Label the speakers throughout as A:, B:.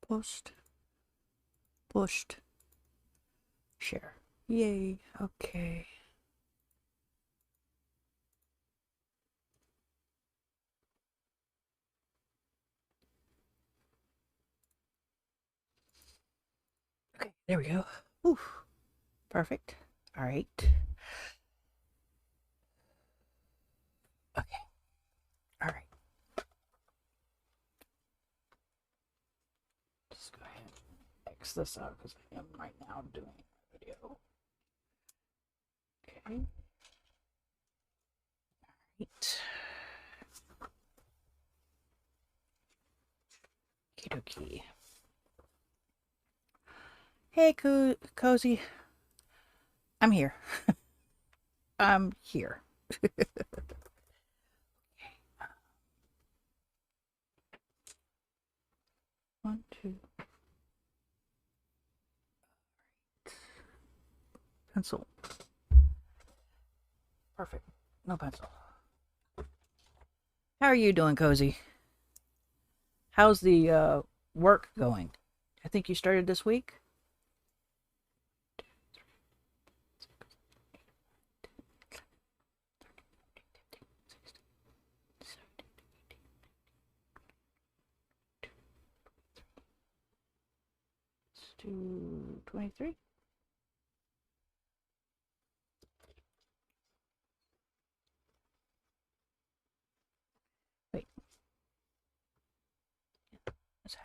A: Post. Pushed. Share. Yay. Okay. Okay, there we go. Oof. Perfect. All right. Okay. All right. Just go ahead and X this out because I am right now doing a video. Okay. Right. Okie dokie. Hey, Cozy. I'm here. I'm here. One, two. Pencil. Perfect. No pencil. How are you doing, Cozy? How's the work going? I think you started this week. Let's do 23. Wait. Let's have.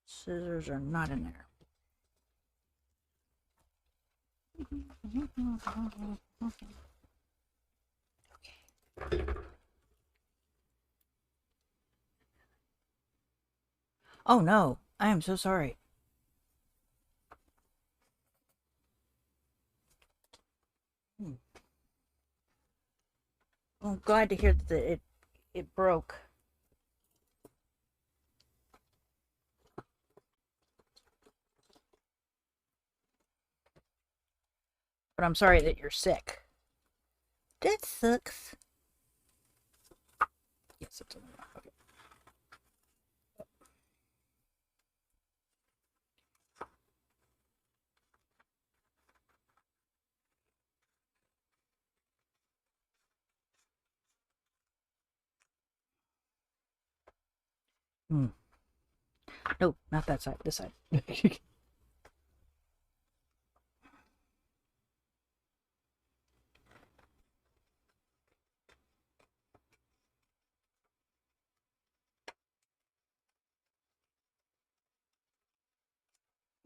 A: Scissors are not in there. Okay. Oh no, I am so sorry. I'm glad to hear that it broke. But I'm sorry that you're sick. That sucks. Yes, it's okay. Hmm. No, not that side. This side.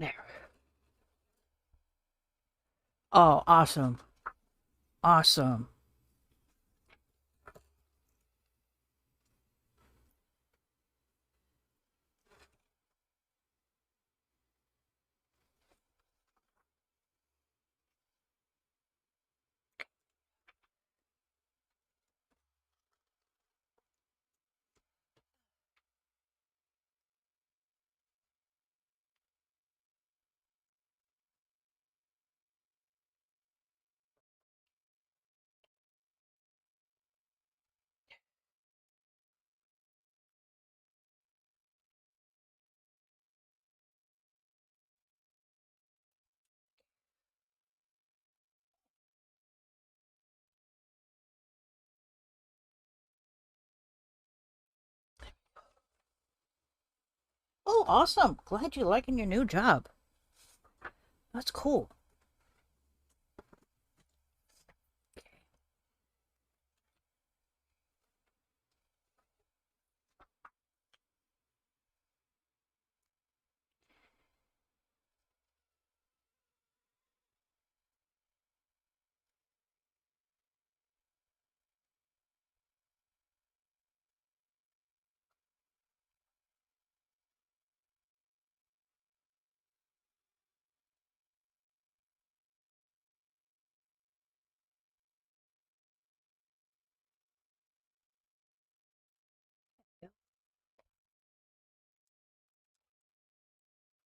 A: There. Oh, awesome. Awesome. Oh, awesome. Glad you're liking your new job. That's cool.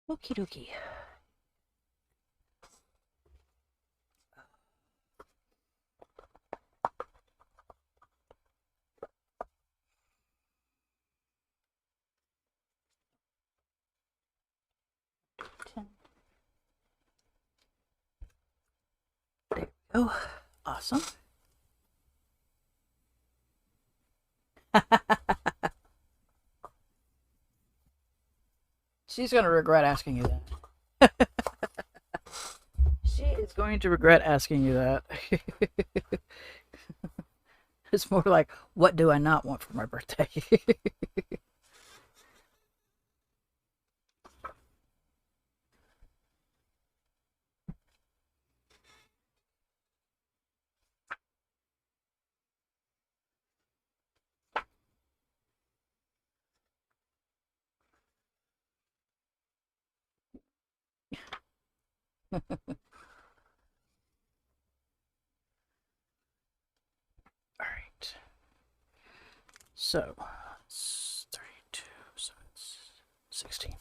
A: Okie dokie. Oh, awesome. She's going to regret asking you that. She is going to regret asking you that. It's more like, what do I not want for my birthday? All right. So, it's 32, so it's 16.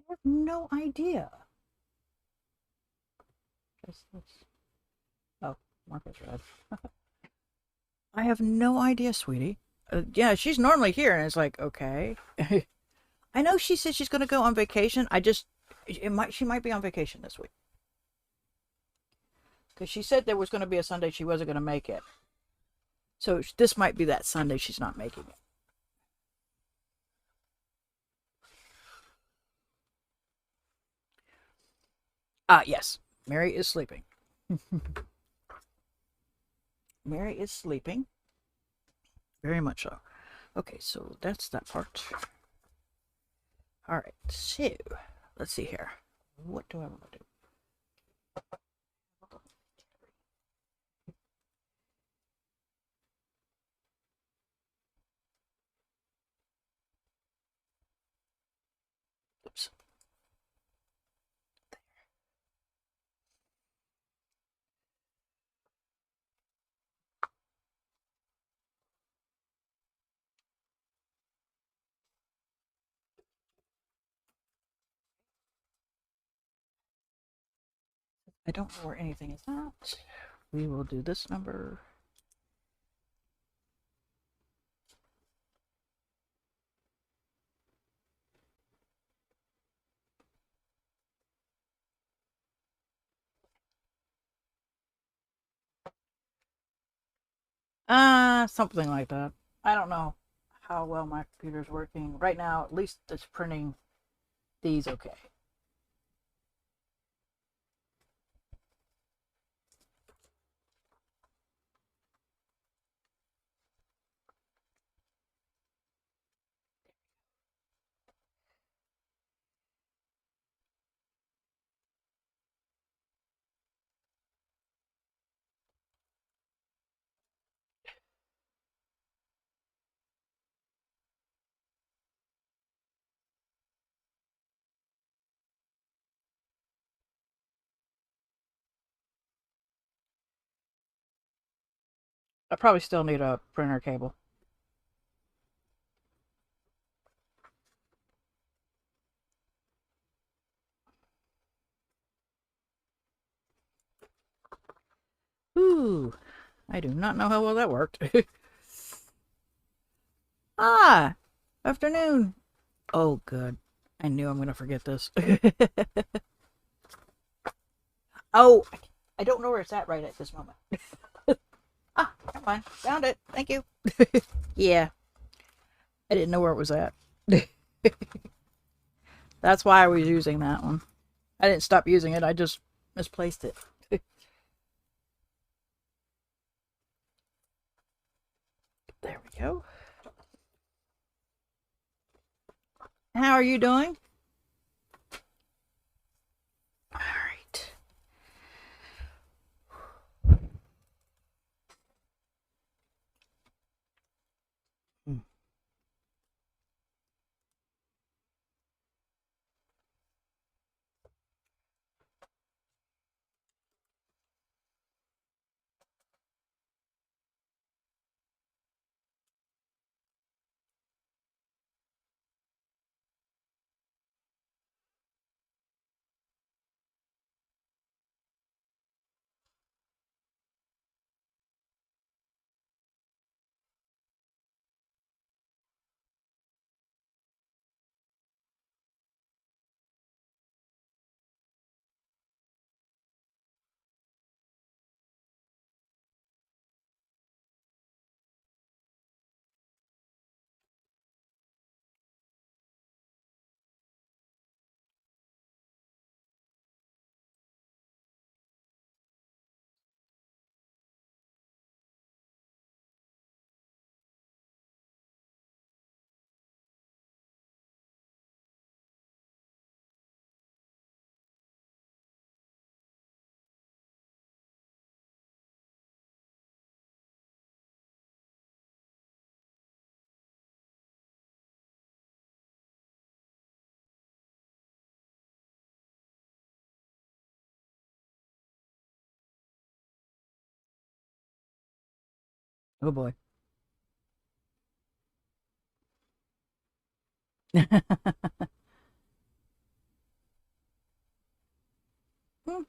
A: I have no idea. Oh, Marco's red. I have no idea, sweetie. Yeah, she's normally here, and it's like, okay. I know she said she's going to go on vacation. She might be on vacation this week. Because she said there was going to be a Sunday she wasn't going to make it. So this might be that Sunday she's not making it. Yes. Mary is sleeping. Mary is sleeping. Very much so. Okay, so that's that part. All right, so let's see here. What do I want to do? Oops. I don't know where anything is at. We will do this number. Something like that. I don't know how well my computer's working. Right now, at least it's printing these okay. I probably still need a printer cable. Ooh, I do not know how well that worked. Ah, afternoon. Oh, good. I knew I'm going to forget this. Oh, I don't know where it's at right at this moment. Ah, never mind. Found it. Thank you. Yeah, I didn't know where it was at. That's why I was using that one. I didn't stop using it. I just Misplaced it. There we go. How are you doing? All right. Hmm. Oh boy. Hmm,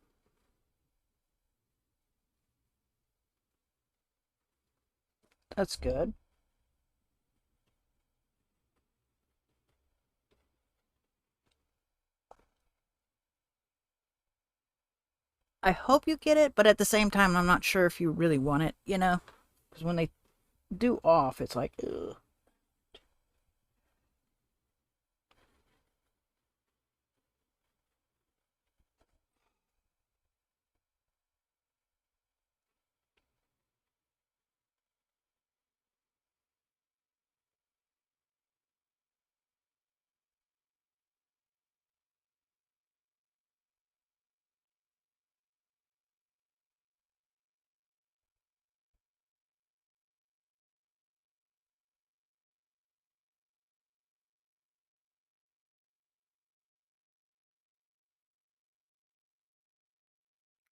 A: that's good. I hope you get it, but at the same time, I'm not sure if you really want it, you know? Because when they do off, it's like, ugh.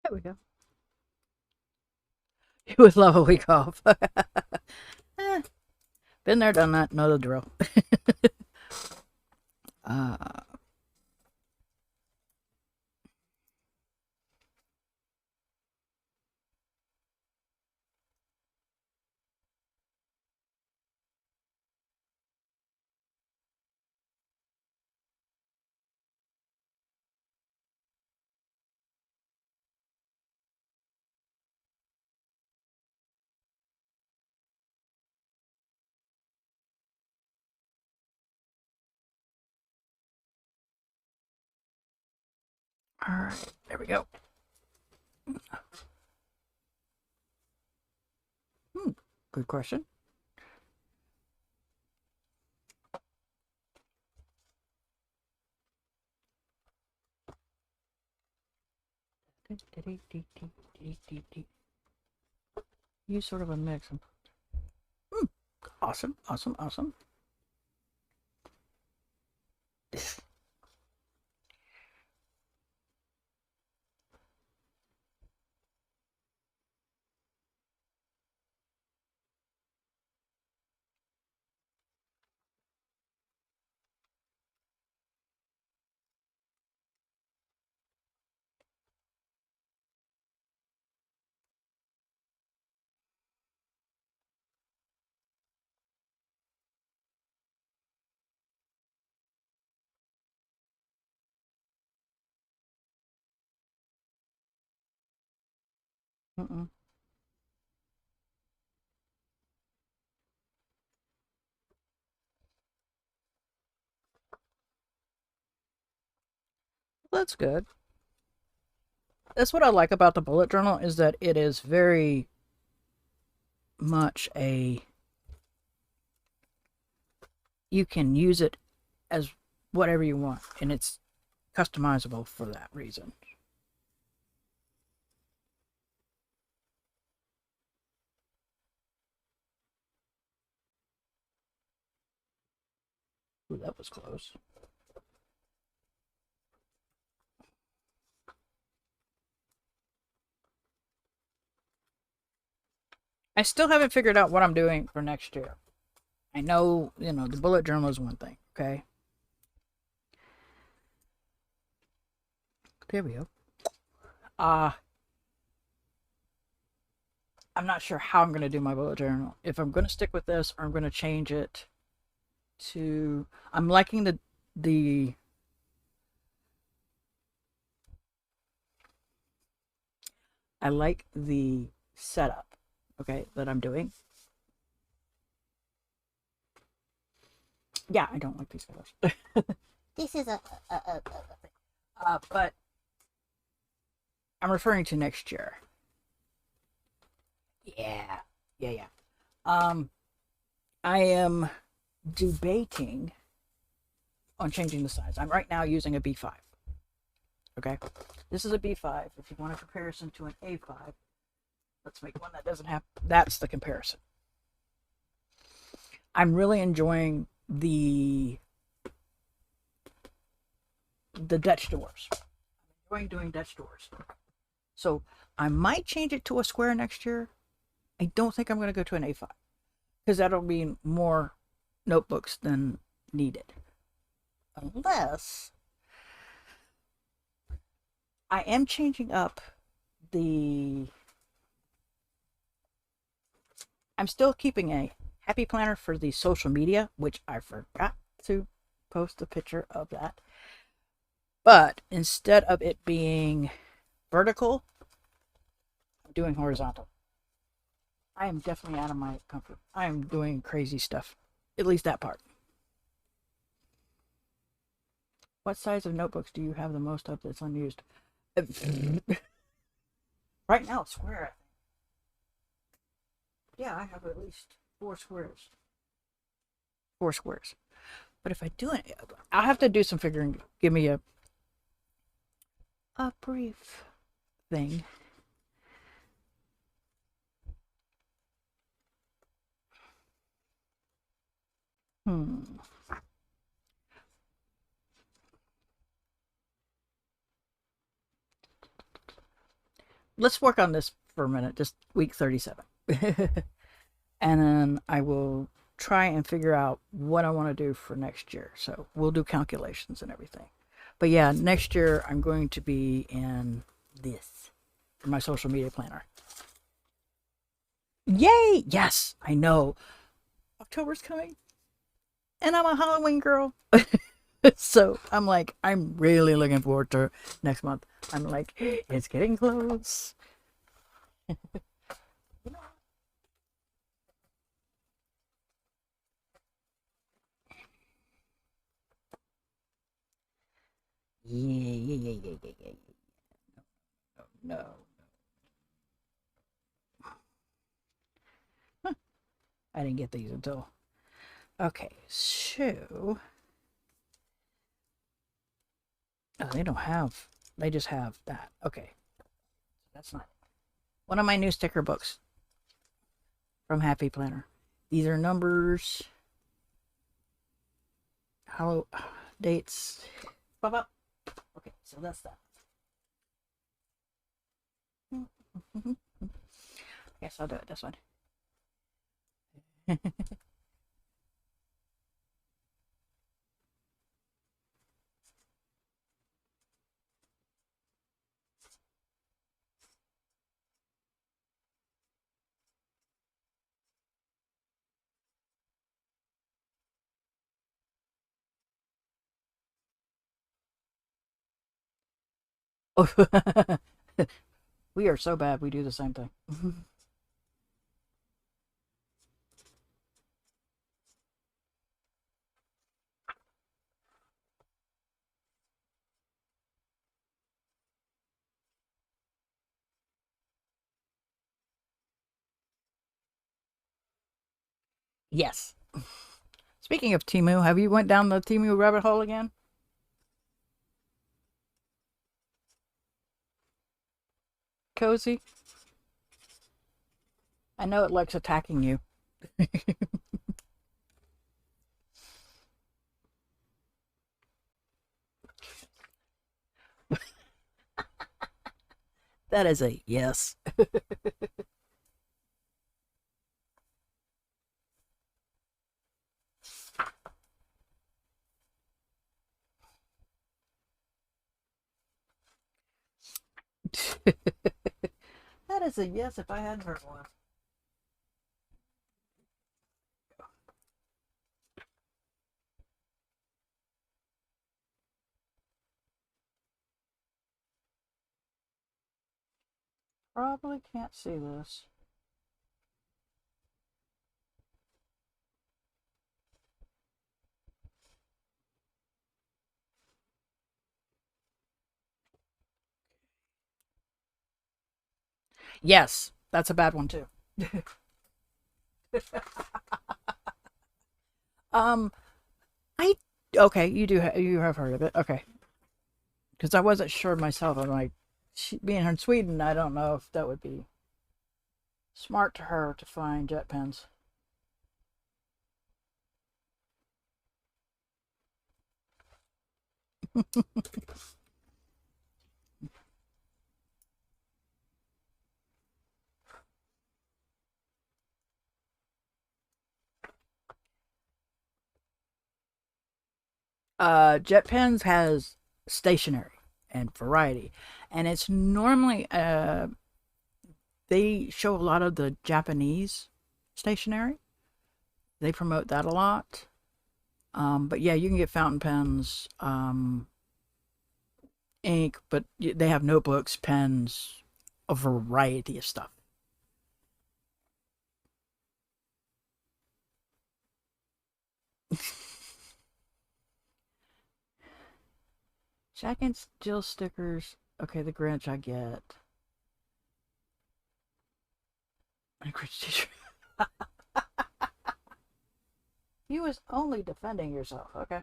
A: There we go. You would love a week off. Eh, been there, done that, know the drill. uh, all right, there we go. Hmm, good question. You sort of a mix. Hmm, awesome, awesome, awesome. Mm-mm. That's good. That's what I like about the bullet journal is that it is very much a you can use it as whatever you want, and it's customizable for that reason. Ooh, that was close. I still haven't figured out what I'm doing for next year. I know, the bullet journal is one thing, okay? There we go. Uh, I'm not sure how I'm going to do my bullet journal. If I'm going to stick with this or I'm going to change it to. I'm liking the. I like the setup, okay, that I'm doing. Yeah, I don't like these colors. This is a thing. But I'm referring to next year. Yeah, yeah. Um, I am debating on changing the size. I'm right now using a B5. Okay, this is a B5. If you want a comparison to an A5, let's make one that doesn't have. That's the comparison. I'm really enjoying the Dutch doors. I'm enjoying doing Dutch doors. So I might change it to a square next year. I don't think I'm going to go to an A5 because that'll be more notebooks than needed. Unless I am changing up the. I'm still keeping a happy planner for the social media, which I forgot to post a picture of that. But instead of it being vertical, I'm doing horizontal. I am definitely out of my comfort. I am doing crazy stuff. At least that part. What size of notebooks do you have the most of that's unused? Right now, square. Yeah, I have at least 4 squares. 4 squares. But if I do it, I'll have to do some figuring. Give me a brief thing. Hmm. Let's work on this for a minute, just week 37. And then I will try and figure out what I want to do for next year. So we'll do calculations and everything. But yeah, next year I'm going to be in this for my social media planner. Yay! Yes, I know. October's coming, and I'm a Halloween girl. So I'm like, I'm really looking forward to next month. I'm like, it's getting close. Yeah. No. Huh, I didn't get these until. Okay, so. Oh, they don't have. They just have that. Okay, that's not one of my new sticker books from Happy Planner. These are numbers. Hello, dates. Pop up. Okay, so that's that. Yes, I'll do it this one. Oh, we are so bad. We do the same thing. Yes. Speaking of Timu, have you went down the Timu rabbit hole again? Cozy? I know it likes attacking you. That is a yes. That is a yes if I hadn't heard one. Probably can't see this. Yes, that's a bad one too. Um, I okay. You have heard of it, okay? Because I wasn't sure myself. I'm like, being in Sweden, I don't know if that would be smart to her to find jet pens. Jet pens has stationery and variety, and it's normally they show a lot of the Japanese stationery. They promote that a lot. But yeah, you can get fountain pens, ink, but they have notebooks, pens, a variety of stuff. Jack and Jill stickers. Okay, the Grinch I get. A Grinch t-shirt. You was only defending yourself. Okay.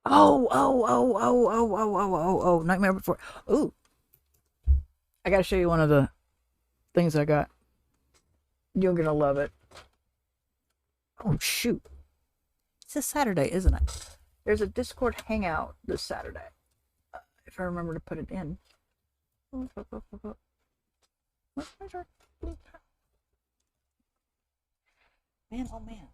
A: Oh. Nightmare Before. Ooh, I gotta show you one of the things I got. You're gonna love it. Oh shoot. It's this Saturday, isn't it? There's a Discord hangout this Saturday. If I remember to put it in. Man, oh man.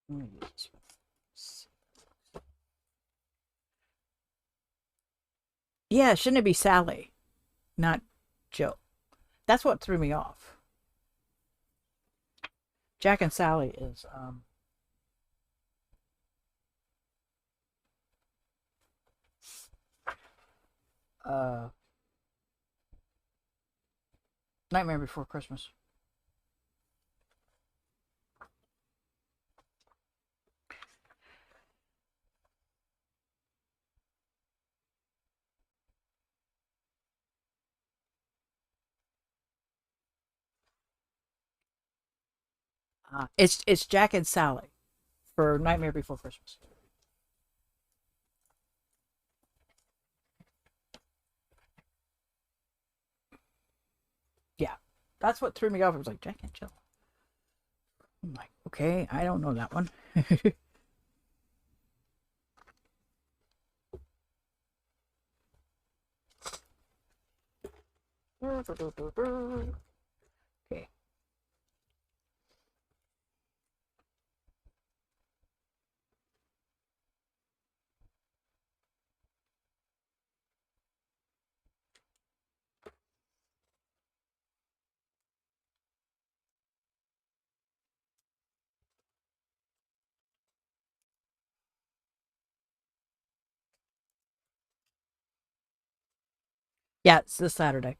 A: Let me use this one. Yeah, shouldn't it be Sally, not Jill? That's what threw me off. Jack and Sally is uh Nightmare Before Christmas. It's Jack and Sally for Nightmare Before Christmas. Yeah, that's what threw me off. It was like Jack and Jill. I'm like, okay, I don't know that one. Okay. Yeah, it's this Saturday.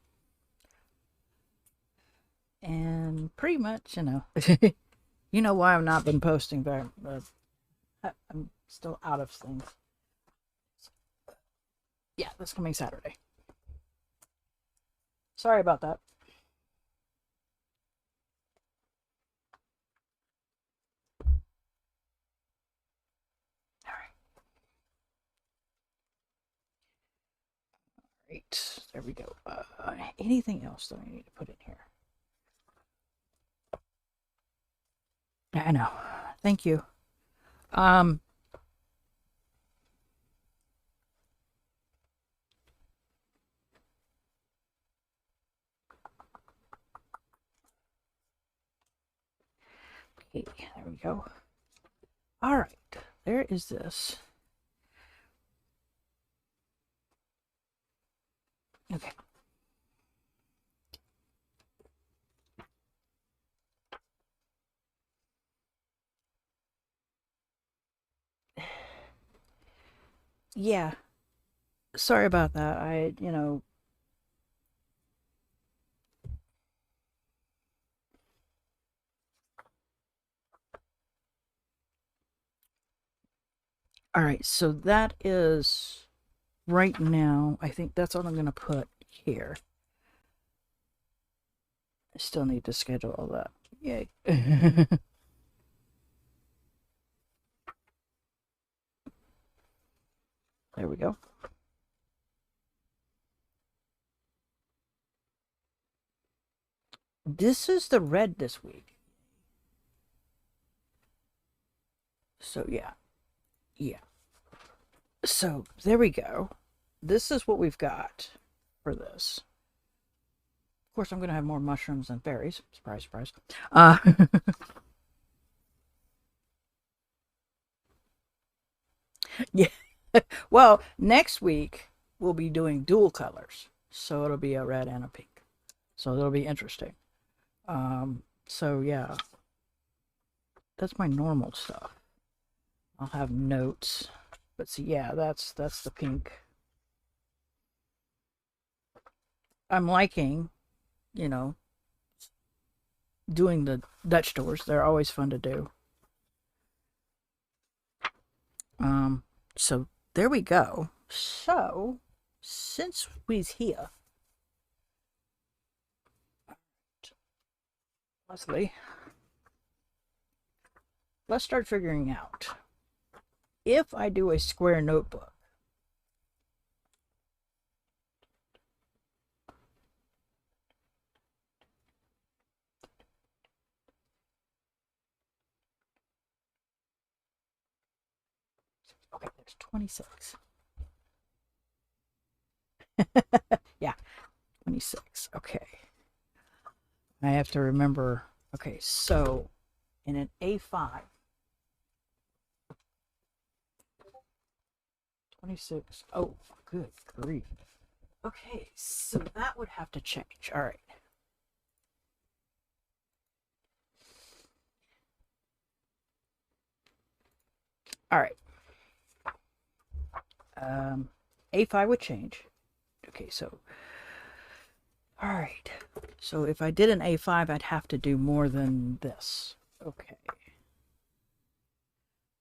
A: And pretty much, you know why I've not been posting very. I'm still out of things. Yeah, this coming Saturday. Sorry about that. All right, there we go. Anything else that I need to put in here? I know. Thank you. Um, okay, there we go. All right, there is this. Okay. Yeah, sorry about that. All right, so that is right now. I think that's what I'm going to put here. I still need to schedule all that. Yay. There we go. This is the red this week. So, yeah. Yeah. So, there we go. This is what we've got for this. Of course, I'm going to have more mushrooms than berries. Surprise, surprise. Yeah. Well, next week we'll be doing dual colors. So it'll be a red and a pink. So it'll be interesting. So yeah, that's my normal stuff. I'll have notes. But see, yeah, that's the pink. I'm liking, you know, doing the Dutch doors. They're always fun to do. So there we go. So since we's here, Leslie, let's start figuring out if I do a square notebook. Okay, there's 26. Yeah, 26. Okay. I have to remember. Okay, so in an A5, 26. Oh, good grief. Okay, so that would have to change. All right. All right. A5 would change. Okay, so all right. So if I did an A5, I'd have to do more than this. Okay.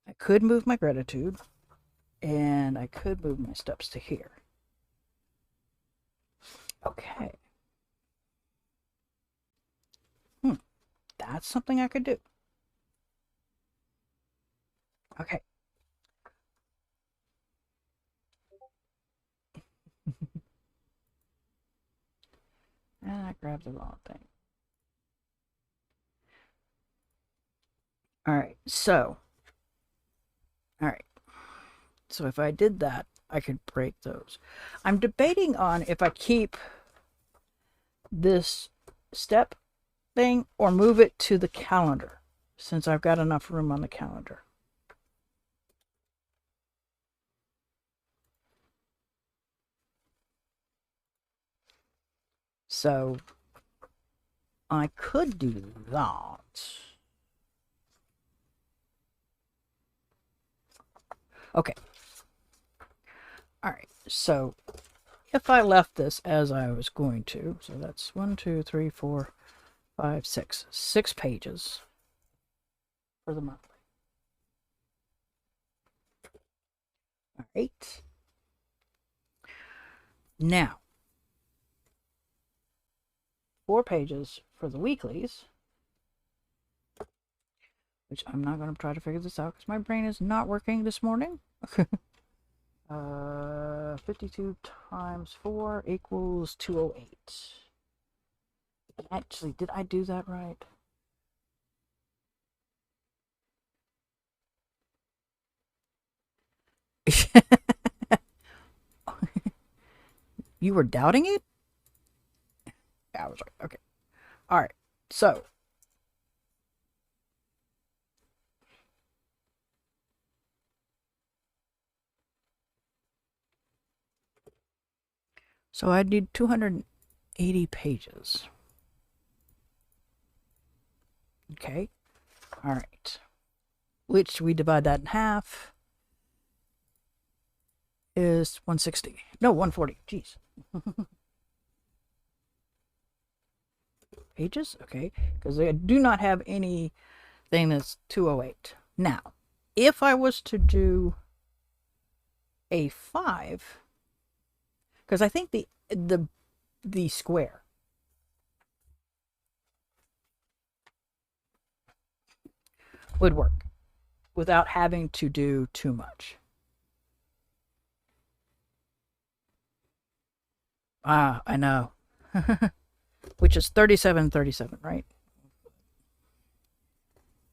A: I could move my gratitude, and I could move my steps to here. Okay. That's something I could do. Okay. And I grabbed the wrong thing. All right. So if I did that, I could break those. I'm debating on if I keep this step thing or move it to the calendar, since I've got enough room on the calendar. So I could do that. Okay. All right. So if I left this as I was going to. So that's 1, 2, 3, 4, 5, 6. 6 pages for the monthly. All right. Now, 4 pages for the weeklies, which I'm not going to try to figure this out because my brain is not working this morning. 52 times 4 equals 208. Actually, did I do that right? You were doubting it? Yeah, I was right. Okay. All right. So I need 280 pages. Okay. All right. Which we divide that in half is 160. No, 140. Jeez. Pages? Okay. Because I do not have anything that's 208. Now, if I was to do A5, because I think the square would work without having to do too much. Ah, I know. Which is 37, 37, right?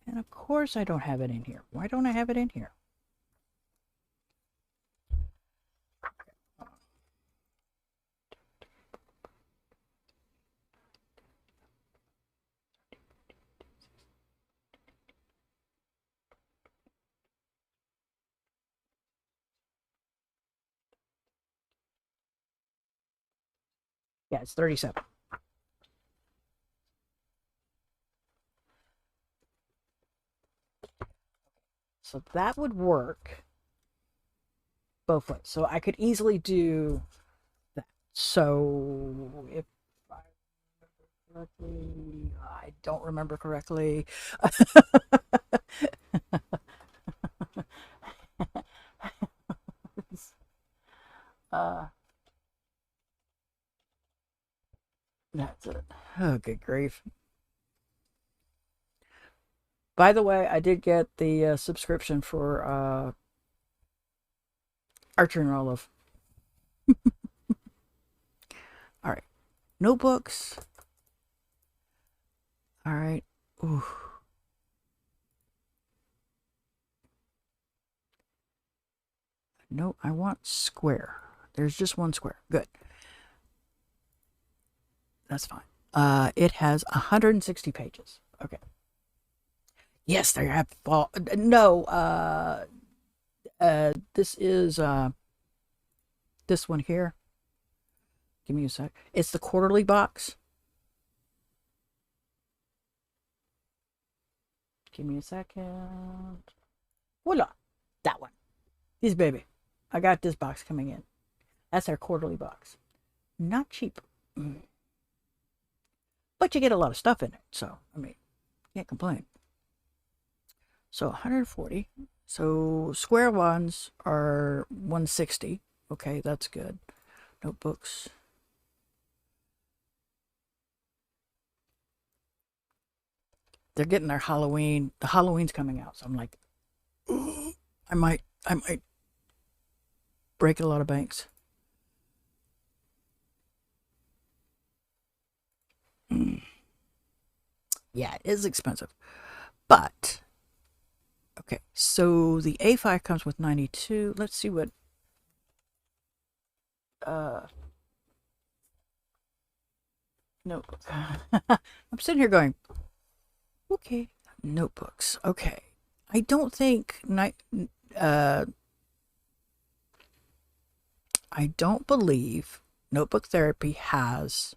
A: And of course I don't have it in here. Why don't I have it in here? Yeah, it's 37. So that would work both ways. So I could easily do that. So if I remember correctly, I don't remember correctly. uh, that's it. Oh, good grief. By the way, I did get the subscription for Archer and Olive. All right. Notebooks. All right. Ooh. No, I want square. There's just one square. Good. That's fine. It has 160 pages. Okay. Yes, they have fall. No, this is this one here. Give me a sec. It's the quarterly box. Give me a second. Voila, that one. This baby. I got this box coming in. That's our quarterly box. Not cheap. But you get a lot of stuff in it. So, I mean, can't complain. So 140. So square ones are 160. Okay, that's good. Notebooks. They're getting their Halloween. The Halloween's coming out. So I'm like, I might break a lot of banks. Yeah, it is expensive. But okay, so the A5 comes with 92. Let's see what notebook. I'm sitting here going, okay, notebooks. Okay. I don't think I don't believe Notebook Therapy has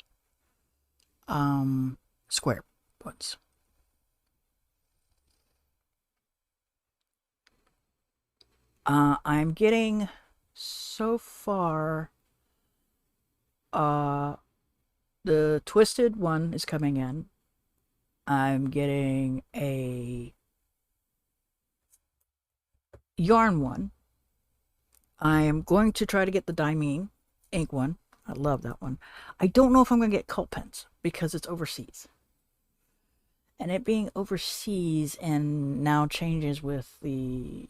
A: square ones. I'm getting so far The twisted one is coming in. I'm getting a yarn one. I am going to try to get the Dimene ink one. I love that one. I don't know if I'm going to get Cult Pens because it's overseas. And it being overseas and now changes with the,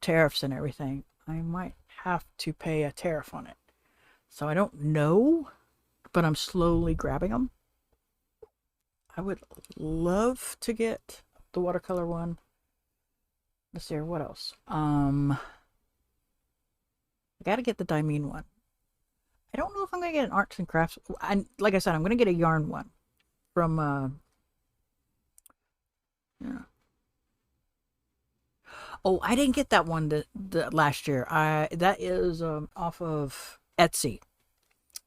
A: tariffs and everything, I might have to pay a tariff on it. So I don't know, but I'm slowly grabbing them. I would love to get the watercolor one. Let's see here, what else? I gotta get the Dimene one. I don't know if I'm gonna get an arts and crafts. Like I said, I'm gonna get a yarn one from yeah. Oh, I didn't get that one the last year. That is off of Etsy.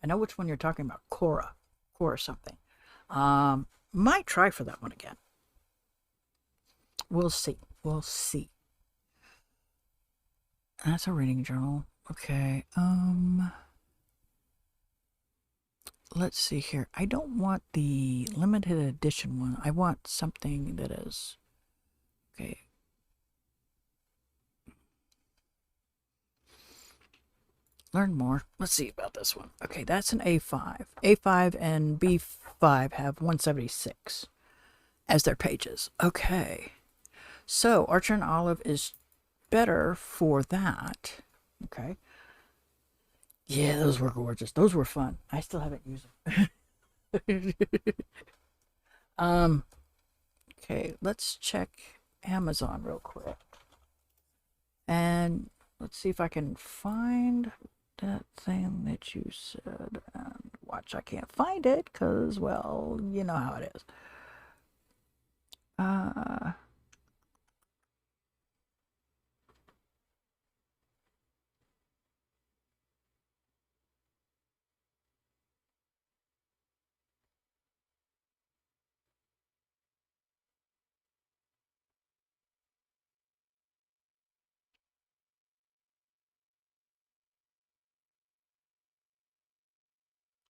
A: I know which one you're talking about. Cora something. Might try for that one again. We'll see. We'll see. That's a reading journal. Okay. Let's see here. I don't want the limited edition one. I want something that is okay. Learn more. Let's see about this one. Okay, that's an A5. A5 and B5 have 176 as their pages. Okay. So Archer and Olive is better for that. Okay. Yeah, those were gorgeous. Those were fun. I still haven't used them. Okay, let's check Amazon real quick. And let's see if I can find that thing that you said. And watch, I can't find it because, well, you know how it is.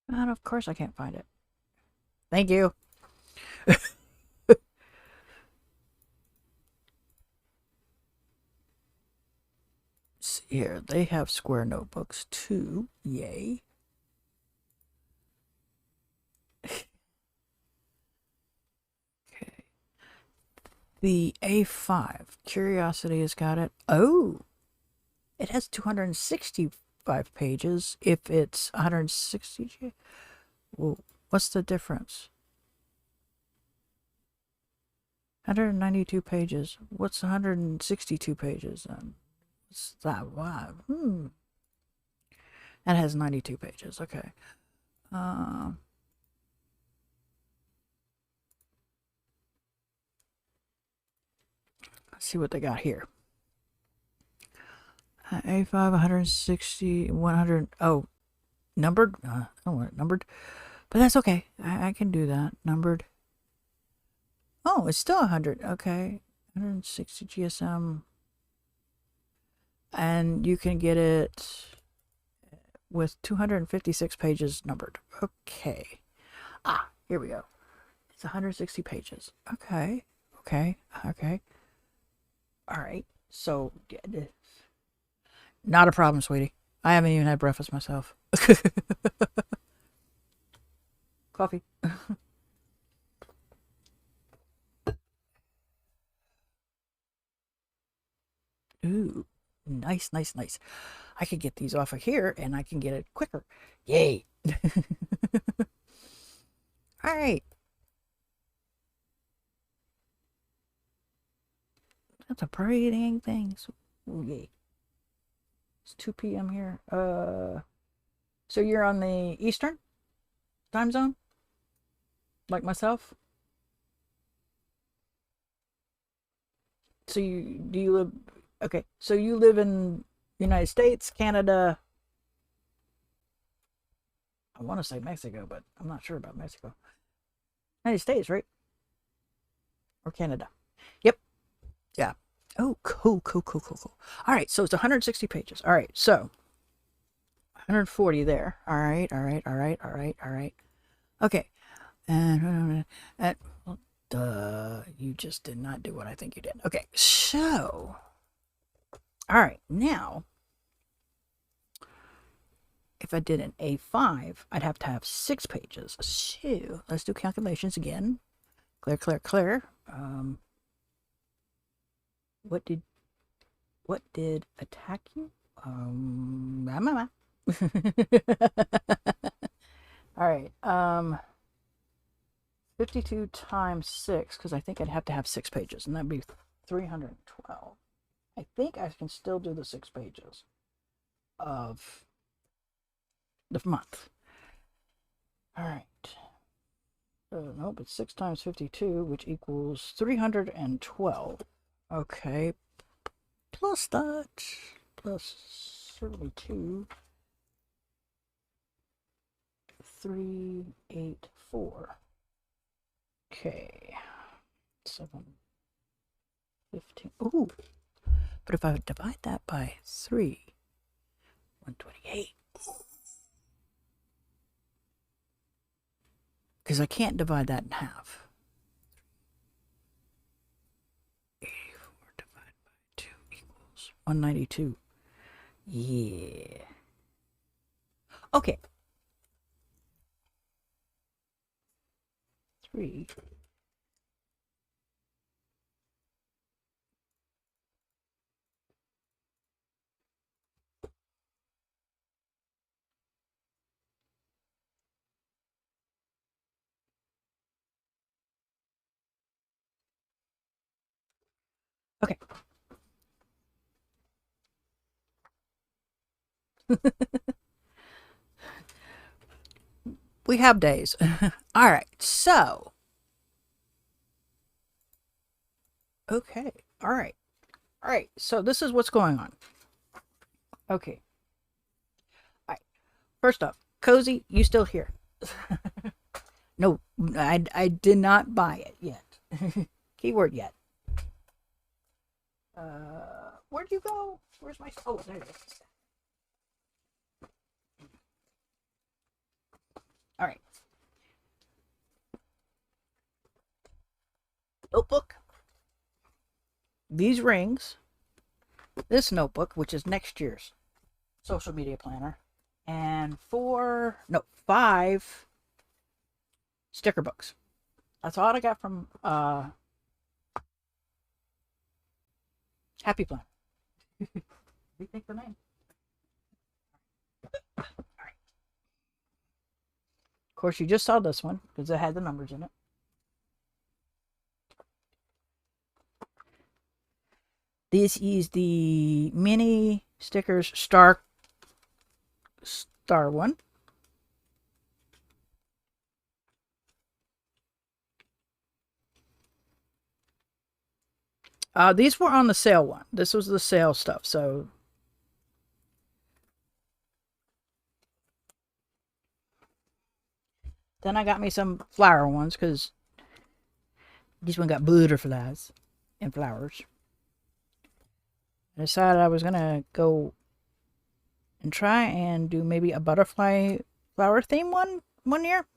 A: And of course I can't find it. Thank you. See here, they have square notebooks too. Yay. Okay. The A5. Curiosity has got it. Oh, it has 265 pages. If it's 160, well, what's the difference? 192 pages. What's 162 pages then? What's that? Wow. That has 92 pages. Okay. Let's see what they got here. A5, 160, 100. Oh, numbered? I don't want it numbered. But that's okay. I can do that. Numbered. Oh, it's still 100. Okay. 160 GSM. And you can get it with 256 pages numbered. Okay. Ah, here we go. It's 160 pages. Okay. Okay. Okay. All right. So, not a problem, sweetie. I haven't even had breakfast myself. Coffee. Ooh, nice, nice, nice. I can get these off of here and I can get it quicker. Yay. All right. That's a pretty dang thing. So, ooh, yay. It's 2 p.m. here. So you're on the Eastern time zone? Like myself? So do you live, okay, so you live in United States, Canada, I want to say Mexico, but I'm not sure about Mexico. United States, right? Or Canada? Yep. Yeah. Oh, cool, cool, cool, cool, cool. All right, so it's 160 pages. All right, so 140 there. All right, all right, all right, all right, all right. Okay. And well, duh, you just did not do what I think you did. Okay, so, all right, now, if I did an A5, I'd have to have 6 pages. So, let's do calculations again. Clear, clear, clear. What did attack you? All right. 52 times 6, because I think I'd have to have 6 pages, and that'd be 312. I think I can still do the 6 pages of the month. All right. Nope, it's 6 times 52, which equals 312. Okay. Plus that, plus 72. 384. Okay. 7, 15. Ooh. But if I divide that by 3, 128. Because I can't divide that in half. 84 divided by 2 equals 192. Yeah. Okay. 3. Okay. We have days. All right. So. Okay. All right. All right. So this is what's going on. Okay. All right. First off, Cozy, you still here? No, I did not buy it yet. Keyword yet. Where'd you go? Where's my... Oh, there it is. All right. Notebook. These rings. This notebook, which is next year's social media planner. And 5 sticker books. That's all I got from Happy Plan. Rethink the name. All right. Of course, you just saw this one because it had the numbers in it. This is the mini stickers star one. These were on the sale one. This was the sale stuff. So then I got me some flower ones because this one got butterflies and flowers. I decided I was gonna go and try and do maybe a butterfly flower theme one year.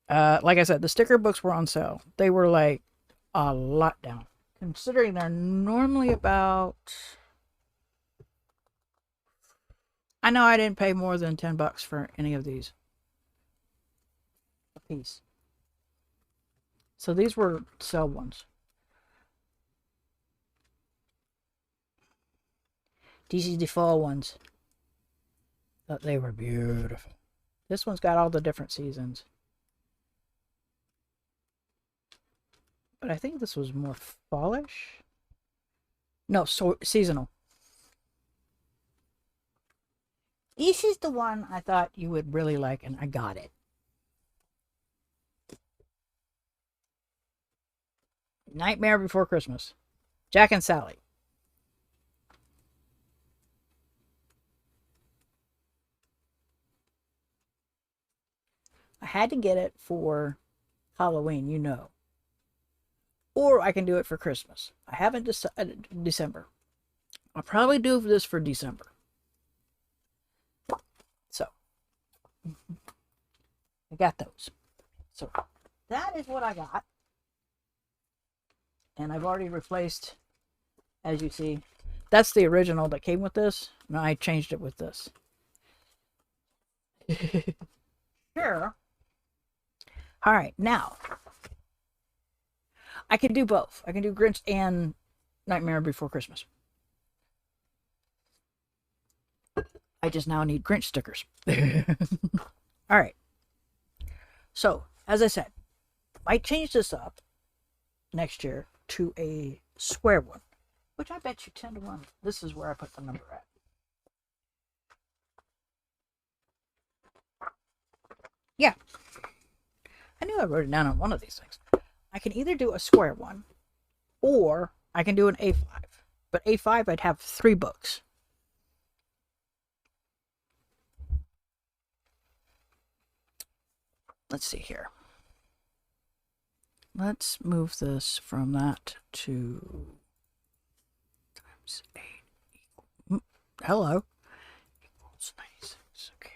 A: Like I said, the sticker books were on sale. They were like a lot down, considering they're normally about... I know I didn't pay more than $10 for any of these a piece. So these were sale ones. These are the fall ones. Thought they were beautiful. This one's got all the different seasons. But I think this was more fallish. No, so seasonal. This is the one I thought you would really like, and I got it. Nightmare Before Christmas. Jack and Sally. I had to get it for Halloween, you know. Or I can do it for Christmas. I haven't December. I'll probably do this for December. So, I got those. So, that is what I got. And I've already replaced, as you see, that's the original that came with this. And I changed it with this. Sure. All right, now I can do both. I can do Grinch and Nightmare Before Christmas. I just now need Grinch stickers. All right. So, as I said, I change this up next year to a square one, which I bet you 10 to 1. This is where I put the number at. Yeah. I knew I wrote it down on one of these things. I can either do a square one, or I can do an A5. But A5, I'd have 3 books. Let's see here. Let's move this from that to times 8 equal. Hello. Equals 96. Okay.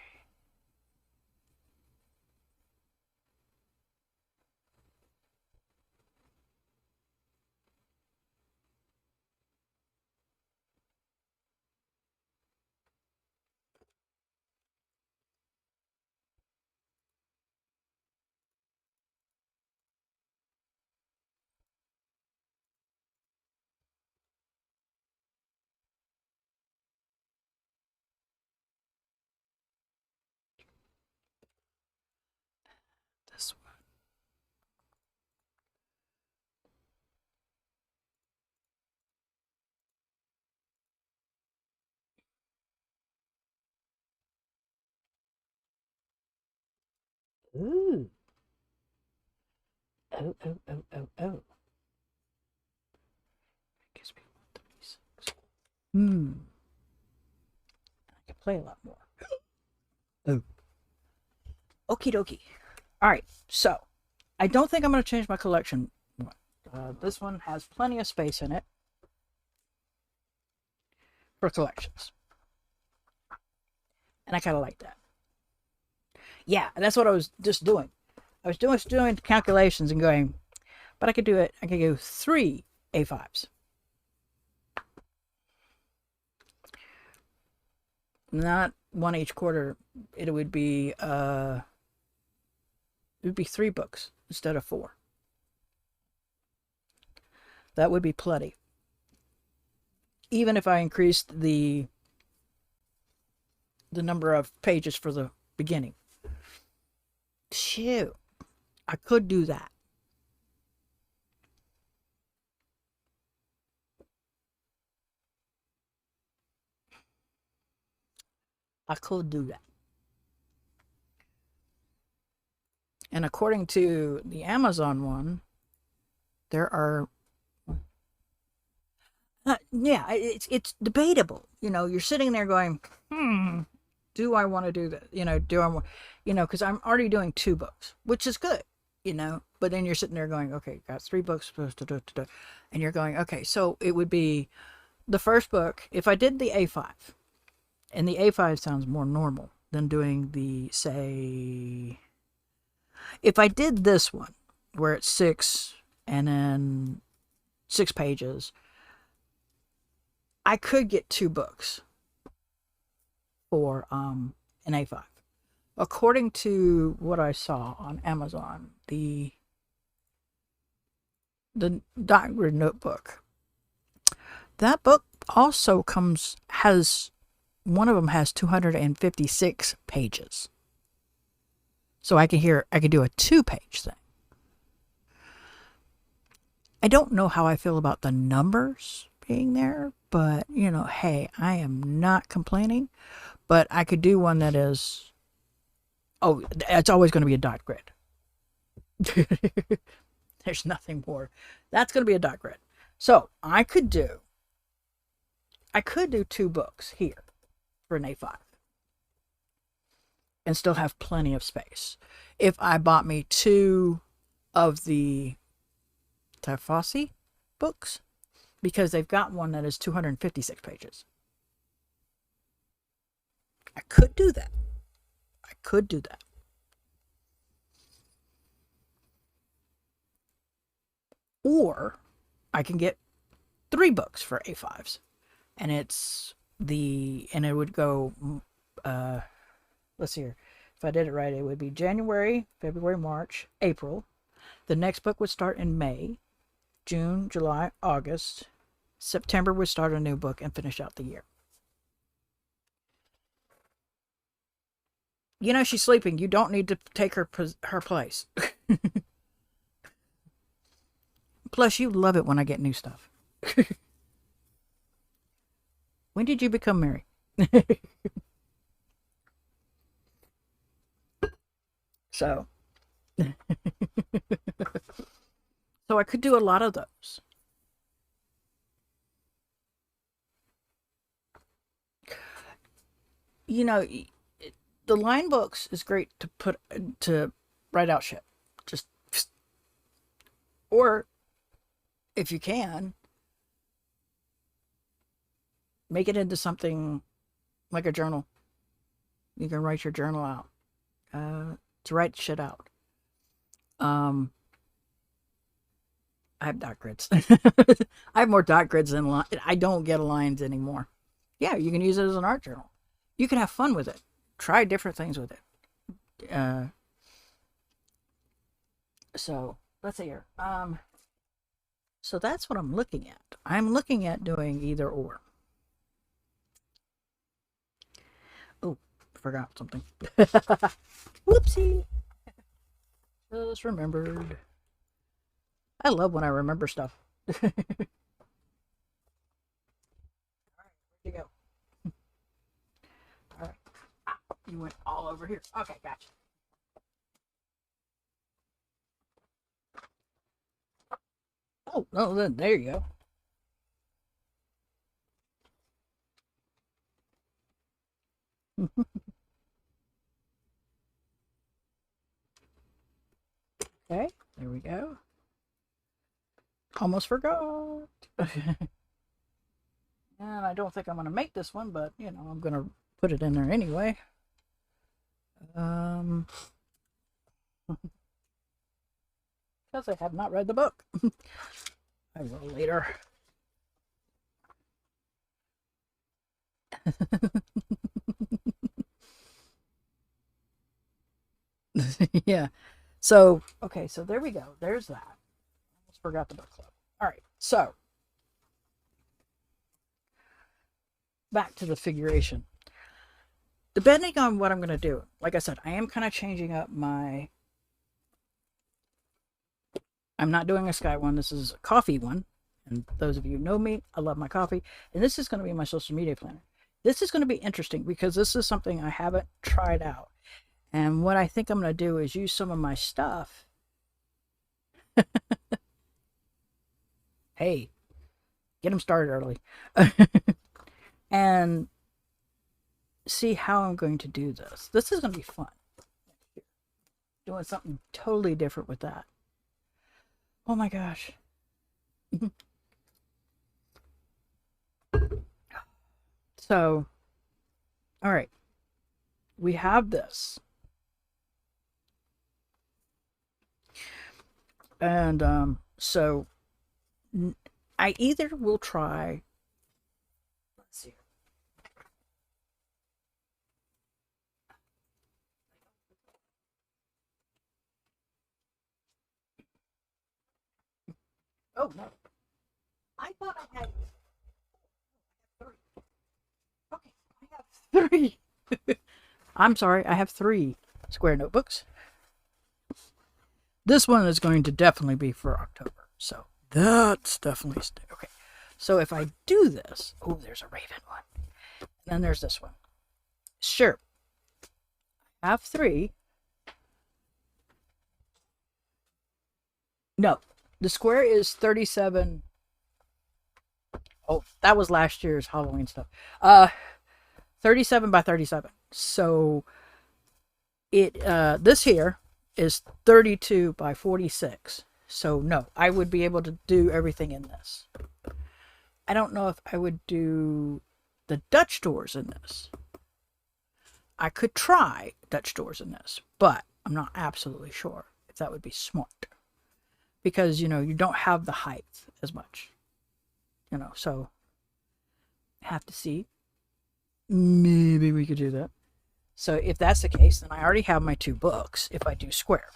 A: This one. Ooh. Oh, oh, oh, oh, oh. Gives me 136. I can play a lot more. Oh. Okie dokie. All right, so I don't think I'm going to change my collection one. This one has plenty of space in it for collections. And I kind of like that. Yeah, that's what I was just doing. I was doing calculations and going, but I could do it. I could go 3 A5s. Not one each quarter. It would be 3 books instead of 4. That would be plenty. Even if I increased the number of pages for the beginning. Shoot. I could do that. I could do that. And according to the Amazon one, there are yeah, it's debatable. You know, you're sitting there going, do I want to do that? You know, do I want, because I'm already doing 2 books, which is good, but then you're sitting there going, okay, got 3 books, and you're going, okay, so it would be the first book, if I did the A5, and the A5 sounds more normal than doing the, say, if I did this one, where it's 6, and then 6 pages, I could get 2 books for an A5. According to what I saw on Amazon, the Dot Grid notebook, that book also has one of them has 256 pages. So I could do a 2-page thing. I don't know how I feel about the numbers being there, but hey, I am not complaining. But I could do one that is, it's always going to be a dot grid. There's nothing more. That's going to be a dot grid. So I could do 2 books here for an A5 and still have plenty of space. If I bought me 2 of the Tafasi books, because they've got one that is 256 pages. I could do that. I could do that. Or I can get 3 books for A5s. And it would go, let's see here. If I did it right, it would be January, February, March, April. The next book would start in May, June, July, August. September would start a new book and finish out the year. You know, she's sleeping. You don't need to take her place. Plus, you love it when I get new stuff. When did you become Mary? So, so I could do a lot of those. You know, the line books is great to write out shit. Just, or if you can, make it into something like a journal. You can write your journal out, to write shit out. I have dot grids. I have more dot grids than lines. I don't get lines anymore. Yeah, you can use it as an art journal. You can have fun with it. Try different things with it. So let's see here. So that's what I'm looking at. I'm looking at doing either or. Oh, forgot something. Whoopsie. Just remembered. I love when I remember stuff. All right, where'd you go? All right. Ah, you went all over here. Okay, gotcha. Oh, no, then there you go. Okay, there we go. Almost forgot. And I don't think I'm going to make this one, but, you know, I'm going to put it in there anyway. Because I have not read the book. I will later. Yeah. So, okay, so there we go. There's that. Almost forgot the book club. All right, so back to the figuration. Depending on what I'm going to do, like I said, I am kind of changing up my... I'm not doing a sky one. This is a coffee one. And those of you who know me, I love my coffee. And this is going to be my social media planner. This is going to be interesting because this is something I haven't tried out. And what I think I'm going to do is use some of my stuff. Hey, get them started early. And see how I'm going to do this. This is going to be fun. Doing something totally different with that. Oh my gosh. So, all right. We have this. And so I either will try, let's see. Oh no. I thought I had three. Okay, I have three. I'm sorry, I have 3 square notebooks. This one is going to definitely be for October. So that's definitely okay. So if I do this, oh, there's a raven one. And then there's this one. Sure. I have 3. No, the square is 37. Oh, that was last year's Halloween stuff. 37 by 37. So it this here is 32 by 46. So no, I would be able to do everything in this. I don't know if I would do the Dutch doors in this. I could try Dutch doors in this, but I'm not absolutely sure if that would be smart. Because, you know, you don't have the height as much. You know, so have to see. Maybe we could do that. So if that's the case, then I already have my 2 books if I do square.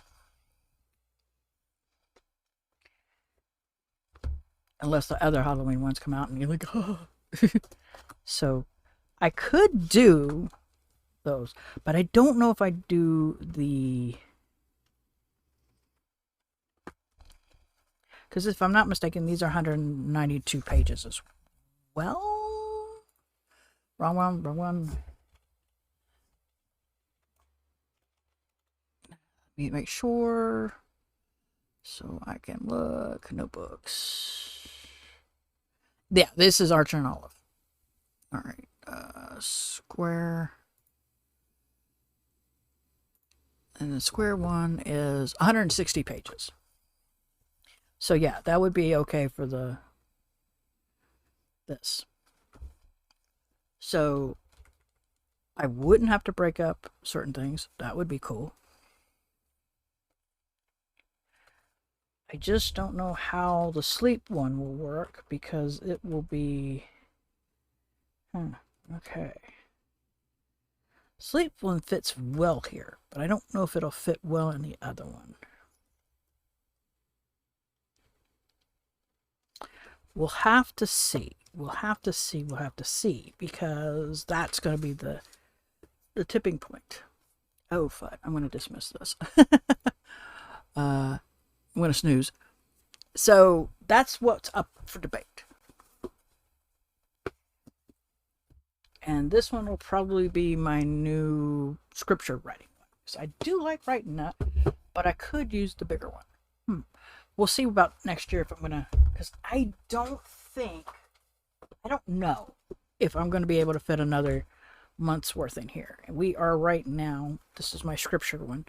A: Unless the other Halloween ones come out and you're like, oh. So I could do those, but I don't know if I do the... Because if I'm not mistaken, these are 192 pages as well. Wrong one, wrong one. Let me make sure so I can look. Notebooks. Yeah, this is Archer and Olive. All right, square. And the square one is 160 pages. So yeah, that would be okay for this. So I wouldn't have to break up certain things. That would be cool. I just don't know how the sleep one will work because it will be... okay. Sleep one fits well here, but I don't know if it'll fit well in the other one. We'll have to see. We'll have to see, because that's going to be the tipping point. Oh, fud. I'm going to dismiss this. I'm going to snooze. So that's what's up for debate. And this one will probably be my new scripture writing one. So I do like writing that, but I could use the bigger one. We'll see about next year if I'm going to... Because I don't know if I'm going to be able to fit another month's worth in here. And we are right now, this is my scripture one.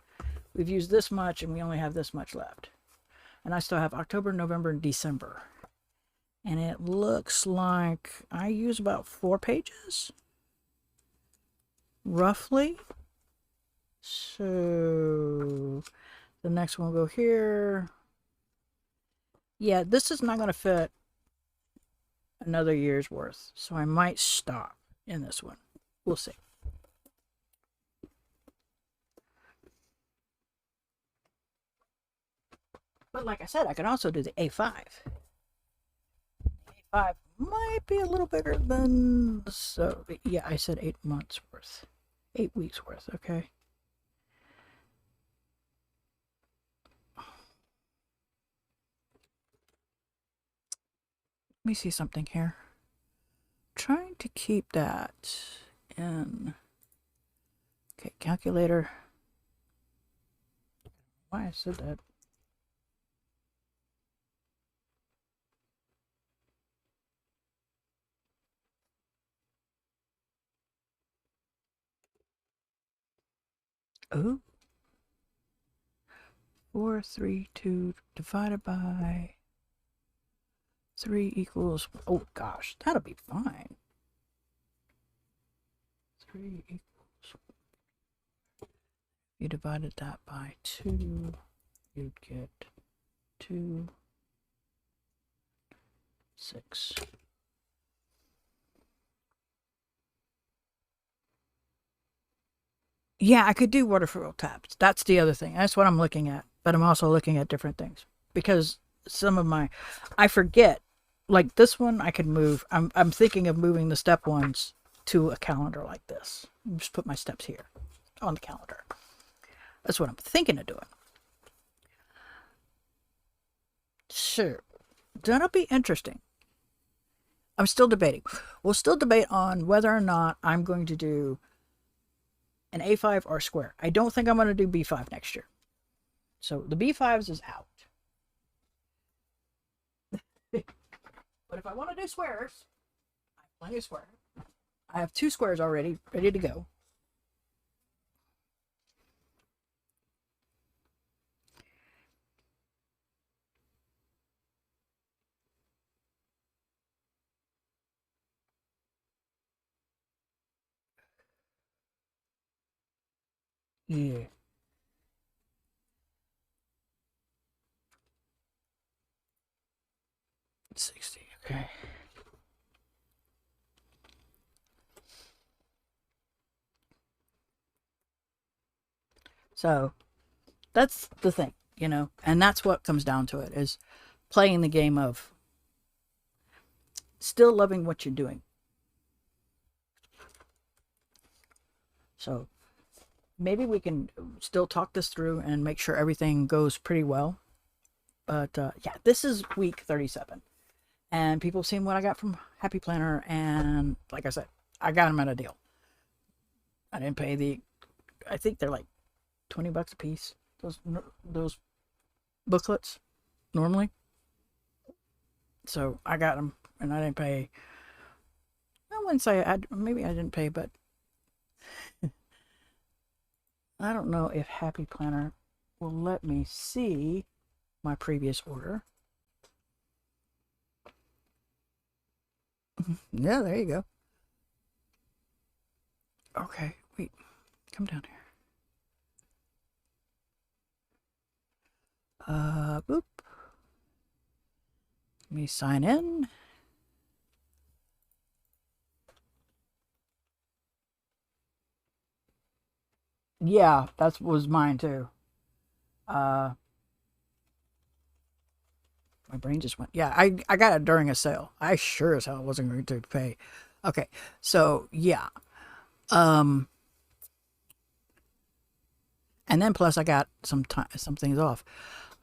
A: We've used this much and we only have this much left. And I still have October, November, and December. And it looks like I use about 4 pages. Roughly. So the next one will go here. Yeah, this is not going to fit another year's worth. So I might stop in this one. We'll see. But like I said, I can also do the A5. A5 might be a little bigger than... So, yeah, I said 8 months worth. 8 weeks worth, okay. Let me see something here. Trying to keep that in... Okay, calculator. Why I said that. Oh. 4, 3, 2 divided by 3 equals... Oh, gosh, that'll be fine. 3 equals... You divided that by 2, you'd get 2, 6. Yeah, I could do waterfall tabs. That's the other thing. That's what I'm looking at. But I'm also looking at different things. Because some of my... I forget. Like this one, I could move. I'm thinking of moving the step ones to a calendar like this. Just put my steps here on the calendar. That's what I'm thinking of doing. Sure. That'll be interesting. I'm still debating. We'll still debate on whether or not I'm going to do an A5 or square. I don't think I'm going to do B5 next year. So the B5s is out. But if I want to do squares, I have plenty of squares. I have 2 squares already ready to go. Yeah. $60. Okay. So that's the thing, and that's what comes down to it is playing the game of still loving what you're doing. So maybe we can still talk this through and make sure everything goes pretty well. But yeah, this is week 37. And people have seen what I got from Happy Planner. And like I said, I got them at a deal. I didn't pay I think they're like $20 a piece. Those booklets normally. So I got them and I didn't pay. I wouldn't say maybe I didn't pay, but I don't know if Happy Planner will let me see my previous order. Yeah, there you go. Okay, wait. Come down here. Boop. Let me sign in. Yeah, that was mine too. My brain just went. Yeah, I got it during a sale. I sure as hell wasn't going to pay. Okay, so yeah. And then plus I got some things off.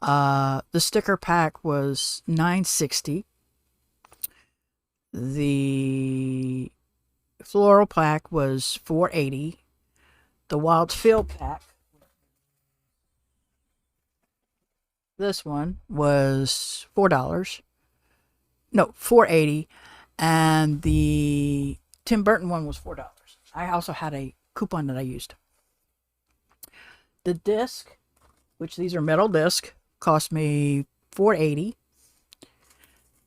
A: The sticker pack was $9.60. The floral pack was $4.80. The wild field pack, this one was $4. No, $4.80. And the Tim Burton one was $4. I also had a coupon that I used. The disc, which these are metal disc, cost me $4.80.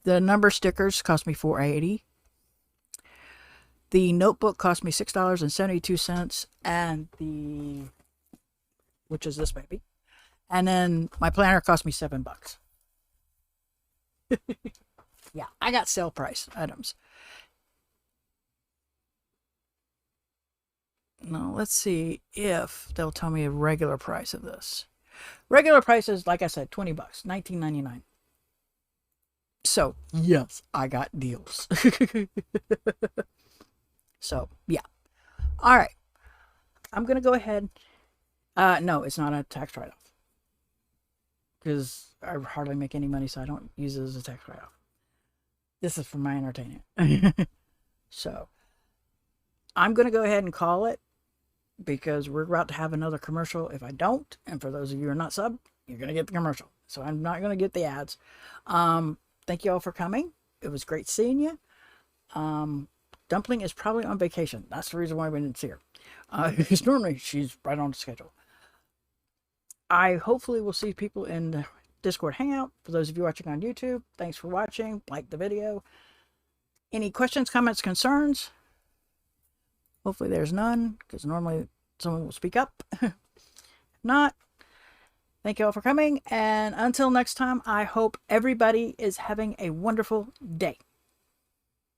A: The number stickers cost me $4.80. The notebook cost me $6.72, and which is this baby, and then my planner cost me $7. Yeah, I got sale price items. Now let's see if they'll tell me a regular price of this. Regular price is, like I said, $20, $19.99. So yes, I got deals. So yeah. All right. I'm gonna go ahead. No, it's not a tax write-off because I hardly make any money, so I don't use it as a tax write-off. This is for my entertainment. So I'm gonna go ahead and call it because we're about to have another commercial. If I don't, and for those of you who are not sub, you're gonna get the commercial. So I'm not gonna get the ads. Thank you all for coming. It was great seeing you. Dumpling is probably on vacation. That's the reason why we didn't see her. Because normally she's right on the schedule. I hopefully will see people in the Discord Hangout. For those of you watching on YouTube, thanks for watching. Like the video. Any questions, comments, concerns? Hopefully there's none, because normally someone will speak up. If not, thank you all for coming. And until next time, I hope everybody is having a wonderful day.